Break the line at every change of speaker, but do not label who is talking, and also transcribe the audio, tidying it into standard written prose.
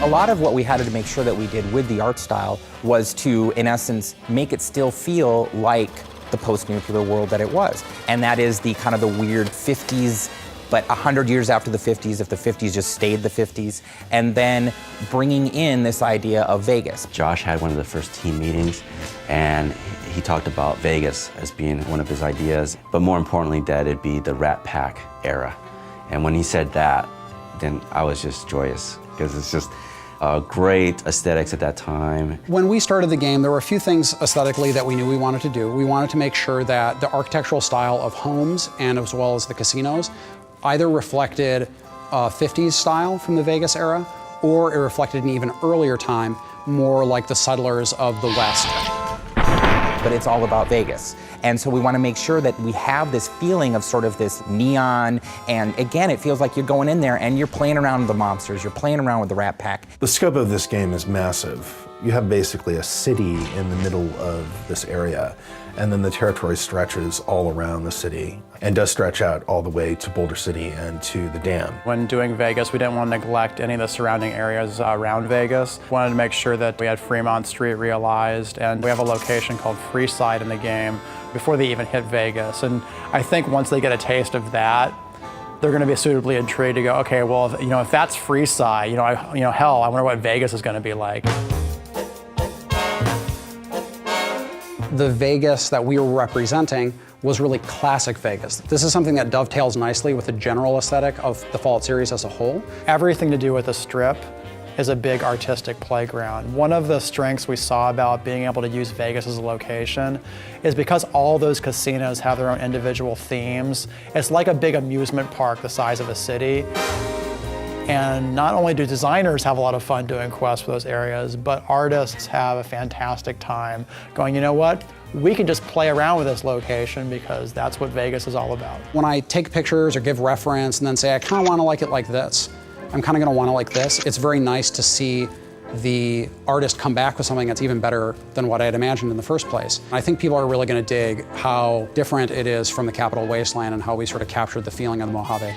A lot of what we had to make sure that we did with the art style was to, in essence, make it still feel like the post-nuclear world that it was. And that is the kind of the weird 50s, but 100 years after the 50s, if the 50s just stayed the 50s, and then bringing in this idea of Vegas.
Josh had one of the first team meetings, and he talked about Vegas as being one of his ideas, but more importantly, that it'd be the Rat Pack era. And when he said that, then I was just joyous, because it's just great aesthetics at that time.
When we started the game, there were a few things aesthetically that we knew we wanted to do. We wanted to make sure that the architectural style of homes and as well as the casinos either reflected 50s style from the Vegas era, or it reflected an even earlier time, more like the settlers of the West.
But it's all about Vegas. And so we want to make sure that we have this feeling of sort of this neon, and again, it feels like you're going in there and you're playing around with the mobsters, you're playing around with the Rat Pack.
The scope of this game is massive. You have basically a city in the middle of this area, and then the territory stretches all around the city and does stretch out all the way to Boulder City and to the dam.
When doing Vegas, we didn't want to neglect any of the surrounding areas around Vegas. We wanted to make sure that we had Fremont Street realized, and we have a location called Freeside in the game before they even hit Vegas. And I think once they get a taste of that, they're going to be suitably intrigued to go, okay, well, if that's Freeside, hell, I wonder what Vegas is going to be like.
The Vegas that we were representing was really classic Vegas. This is something that dovetails nicely with the general aesthetic of the Fallout series as a whole.
Everything to do with the Strip is a big artistic playground. One of the strengths we saw about being able to use Vegas as a location is because all those casinos have their own individual themes. It's like a big amusement park the size of a city. And not only do designers have a lot of fun doing quests for those areas, but artists have a fantastic time going, you know what? We can just play around with this location because that's what Vegas is all about.
When I take pictures or give reference and then say, I kind of want to like it like this, I'm kind of going to want to like this, it's very nice to see the artist come back with something that's even better than what I had imagined in the first place. I think people are really going to dig how different it is from the Capital Wasteland and how we sort of captured the feeling of the Mojave.